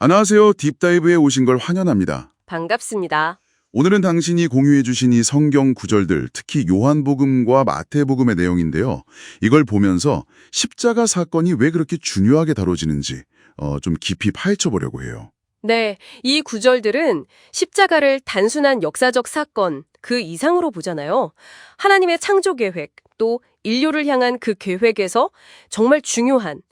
안녕하세요. 딥다이브에 오신 걸 환영합니다. 반갑습니다. 오늘은 당신이 공유해 주신 이 성경 구절들, 특히 요한복음과 마태복음의 내용인데요. 이걸 보면서 십자가 사건이 왜 그렇게 중요하게 다뤄지는지 좀 깊이 파헤쳐 보려고 해요. 네, 이 구절들은 십자가를 단순한 역사적 사건, 그 이상으로 보잖아요. 하나님의 창조 계획, 또 인류를 향한 그 계획에서 정말 중요한,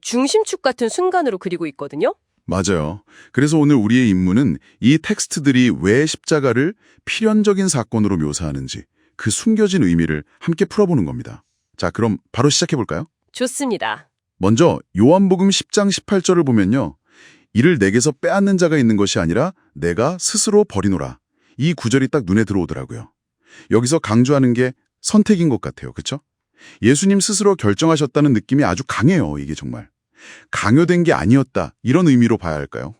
중심축 같은 순간으로 그리고 있거든요. 맞아요. 그래서 오늘 우리의 임무는 이 텍스트들이 왜 십자가를 필연적인 사건으로 묘사하는지 그 숨겨진 의미를 함께 풀어보는 겁니다. 자, 그럼 바로 시작해 볼까요? 좋습니다. 먼저 요한복음 10장 18절을 보면요. 이를 내게서 빼앗는 자가 있는 것이 아니라 내가 스스로 버리노라. 이 구절이 딱 눈에 들어오더라고요. 여기서 강조하는 게 선택인 것 같아요. 그렇죠? 예수님 스스로 결정하셨다는 느낌이 아주 강해요. 이게 정말. 강요된 게 아니었다. 이런 의미로 봐야 할까요?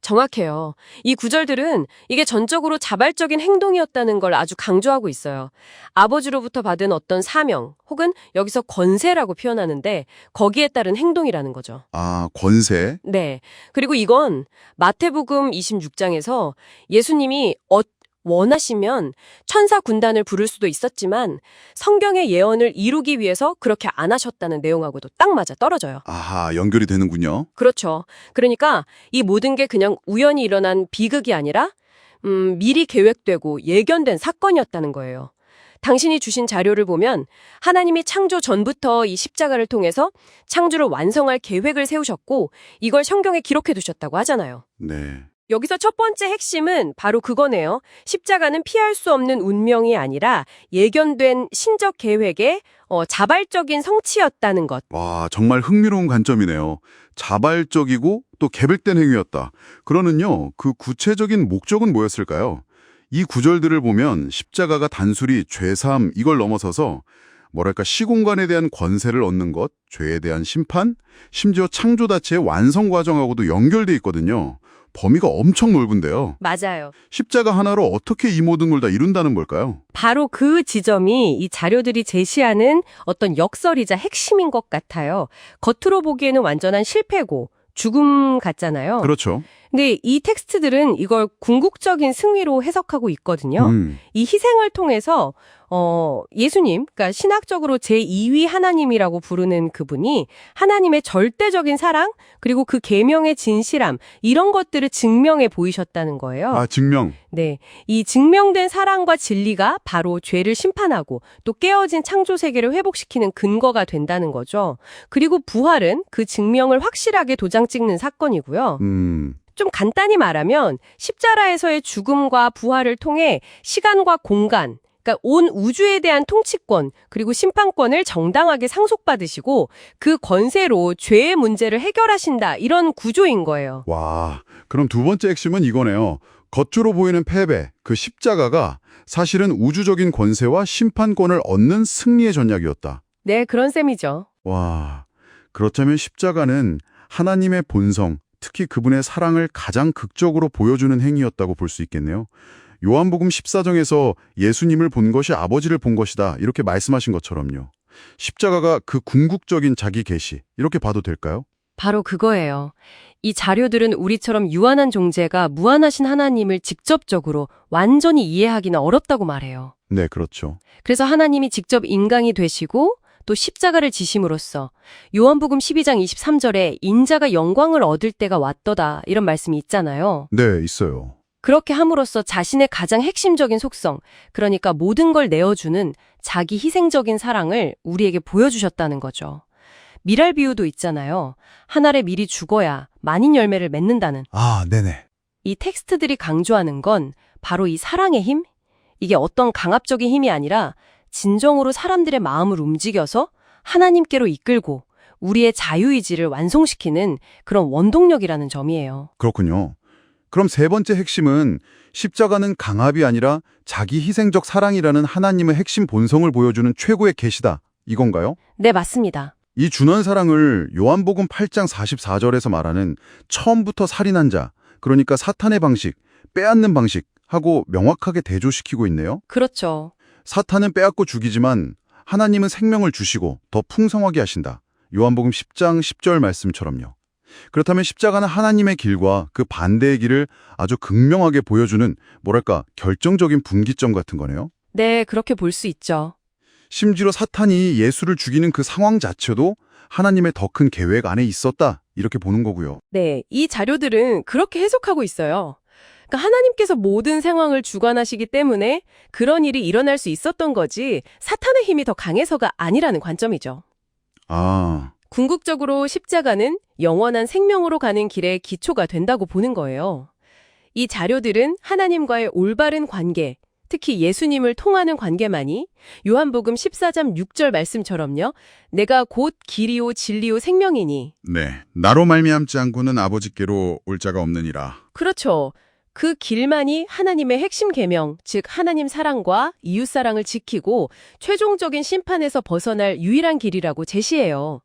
정확해요. 이 구절들은 이게 전적으로 자발적인 행동이었다는 걸 아주 강조하고 있어요. 아버지로부터 받은 어떤 사명, 혹은 여기서 권세라고 표현하는데 거기에 따른 행동이라는 거죠. 아, 권세. 네. 그리고 이건 마태복음 26장에서 예수님이 원하시면 천사 군단을 부를 수도 있었지만 성경의 예언을 이루기 위해서 그렇게 안 하셨다는 내용하고도 딱 맞아 떨어져요. 아하, 연결이 되는군요. 그렇죠. 그러니까 이 모든 게 그냥 우연히 일어난 비극이 아니라 미리 계획되고 예견된 사건이었다는 거예요. 당신이 주신 자료를 보면 하나님이 창조 전부터 이 십자가를 통해서 창조를 완성할 계획을 세우셨고 이걸 성경에 기록해 두셨다고 하잖아요. 네. 여기서 첫 번째 핵심은 바로 그거네요. 십자가는 피할 수 없는 운명이 아니라 예견된 신적 계획의 자발적인 성취였다는 것. 와, 정말 흥미로운 관점이네요. 자발적이고 또 계획된 행위였다. 그러는요, 그 구체적인 목적은 뭐였을까요? 이 구절들을 보면 십자가가 단순히 죄사함 이걸 넘어서서 시공간에 대한 권세를 얻는 것, 죄에 대한 심판, 심지어 창조 자체의 완성 과정하고도 연결돼 있거든요. 범위가 엄청 넓은데요. 맞아요. 십자가 하나로 어떻게 이 모든 걸 다 이룬다는 걸까요? 바로 그 지점이 이 자료들이 제시하는 어떤 역설이자 핵심인 것 같아요. 겉으로 보기에는 완전한 실패고 죽음 같잖아요. 그렇죠. 근데 이 텍스트들은 이걸 궁극적인 승리로 해석하고 있거든요. 이 희생을 통해서 예수님, 그러니까 신학적으로 제2위 하나님이라고 부르는 그분이 하나님의 절대적인 사랑, 그리고 그 계명의 진실함, 이런 것들을 증명해 보이셨다는 거예요. 아, 증명. 네, 이 증명된 사랑과 진리가 바로 죄를 심판하고 또 깨어진 창조 세계를 회복시키는 근거가 된다는 거죠. 그리고 부활은 그 증명을 확실하게 도장 찍는 사건이고요. 좀 간단히 말하면 십자가에서의 죽음과 부활을 통해 시간과 공간, 그러니까 온 우주에 대한 통치권 그리고 심판권을 정당하게 상속받으시고 그 권세로 죄의 문제를 해결하신다, 이런 구조인 거예요. 와, 그럼 두 번째 핵심은 이거네요. 겉으로 보이는 패배, 그 십자가가 사실은 우주적인 권세와 심판권을 얻는 승리의 전략이었다. 네, 그런 셈이죠. 와, 그렇다면 십자가는 하나님의 본성, 특히 그분의 사랑을 가장 극적으로 보여주는 행위였다고 볼 수 있겠네요. 요한복음 14장에서 예수님을 본 것이 아버지를 본 것이다, 이렇게 말씀하신 것처럼요. 십자가가 그 궁극적인 자기 계시, 이렇게 봐도 될까요? 바로 그거예요. 이 자료들은 우리처럼 유한한 존재가 무한하신 하나님을 직접적으로 완전히 이해하기는 어렵다고 말해요. 네, 그렇죠. 그래서 하나님이 직접 인간이 되시고 또 십자가를 지심으로써 요한복음 12장 23절에 인자가 영광을 얻을 때가 왔도다, 이런 말씀이 있잖아요. 네, 있어요. 그렇게 함으로써 자신의 가장 핵심적인 속성, 그러니까 모든 걸 내어주는 자기 희생적인 사랑을 우리에게 보여주셨다는 거죠. 밀알 비유도 있잖아요. 한 알의 밀이 죽어야 만인 열매를 맺는다는. 아, 네네. 이 텍스트들이 강조하는 건 바로 이 사랑의 힘? 이게 어떤 강압적인 힘이 아니라 진정으로 사람들의 마음을 움직여서 하나님께로 이끌고 우리의 자유의지를 완성시키는 그런 원동력이라는 점이에요. 그렇군요. 그럼 세 번째 핵심은 십자가는 강압이 아니라 자기 희생적 사랑이라는 하나님의 핵심 본성을 보여주는 최고의 계시다, 이건가요? 네, 맞습니다. 이 준원 사랑을 요한복음 8장 44절에서 말하는 처음부터 살인한 자, 그러니까 사탄의 방식, 빼앗는 방식하고 명확하게 대조시키고 있네요. 그렇죠. 사탄은 빼앗고 죽이지만 하나님은 생명을 주시고 더 풍성하게 하신다. 요한복음 10장 10절 말씀처럼요. 그렇다면 십자가는 하나님의 길과 그 반대의 길을 아주 극명하게 보여주는 뭐랄까 결정적인 분기점 같은 거네요. 네, 그렇게 볼 수 있죠. 심지어 사탄이 예수를 죽이는 그 상황 자체도 하나님의 더 큰 계획 안에 있었다 이렇게 보는 거고요. 네, 이 자료들은 그렇게 해석하고 있어요. 그러니까 하나님께서 모든 상황을 주관하시기 때문에 그런 일이 일어날 수 있었던 거지 사탄의 힘이 더 강해서가 아니라는 관점이죠. 아, 궁극적으로 십자가는 영원한 생명으로 가는 길의 기초가 된다고 보는 거예요. 이 자료들은 하나님과의 올바른 관계, 특히 예수님을 통하는 관계만이 요한복음 14장 6절 말씀처럼요. 내가 곧 길이요 진리요 생명이니. 네. 나로 말미암지 않고는 아버지께로 올 자가 없느니라. 그렇죠. 그 길만이 하나님의 핵심 계명, 즉 하나님 사랑과 이웃 사랑을 지키고 최종적인 심판에서 벗어날 유일한 길이라고 제시해요.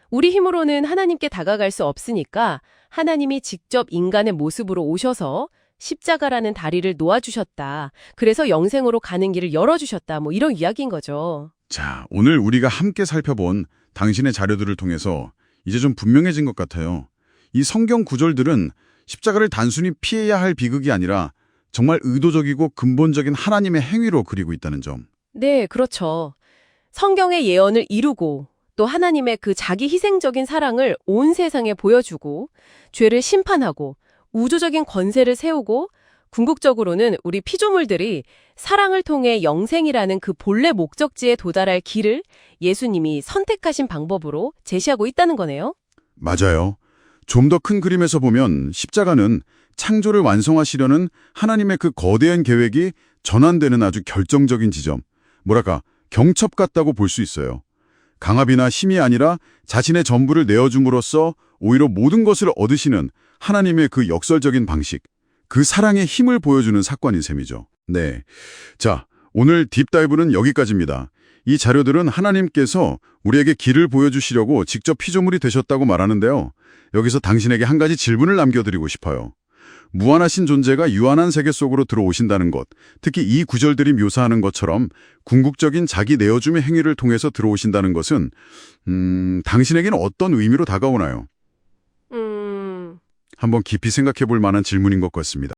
우리 힘으로는 하나님께 다가갈 수 없으니까 하나님이 직접 인간의 모습으로 오셔서 십자가라는 다리를 놓아주셨다. 그래서 영생으로 가는 길을 열어주셨다. 뭐 이런 이야기인 거죠. 자, 오늘 우리가 함께 살펴본 당신의 자료들을 통해서 이제 좀 분명해진 것 같아요. 이 성경 구절들은 십자가를 단순히 피해야 할 비극이 아니라 정말 의도적이고 근본적인 하나님의 행위로 그리고 있다는 점. 네, 그렇죠. 성경의 예언을 이루고 또 하나님의 그 자기 희생적인 사랑을 온 세상에 보여주고 죄를 심판하고 우주적인 권세를 세우고 궁극적으로는 우리 피조물들이 사랑을 통해 영생이라는 그 본래 목적지에 도달할 길을 예수님이 선택하신 방법으로 제시하고 있다는 거네요. 맞아요. 좀 더 큰 그림에서 보면 십자가는 창조를 완성하시려는 하나님의 그 거대한 계획이 전환되는 아주 결정적인 지점, 뭐랄까 경첩 같다고 볼 수 있어요. 강압이나 힘이 아니라 자신의 전부를 내어줌으로써 오히려 모든 것을 얻으시는 하나님의 그 역설적인 방식, 그 사랑의 힘을 보여주는 사건인 셈이죠. 네. 자, 오늘 딥다이브는 여기까지입니다. 이 자료들은 하나님께서 우리에게 길을 보여주시려고 직접 피조물이 되셨다고 말하는데요. 여기서 당신에게 한 가지 질문을 남겨드리고 싶어요. 무한하신 존재가 유한한 세계 속으로 들어오신다는 것, 특히 이 구절들이 묘사하는 것처럼 궁극적인 자기 내어줌의 행위를 통해서 들어오신다는 것은 당신에게는 어떤 의미로 다가오나요? 한번 깊이 생각해 볼 만한 질문인 것 같습니다.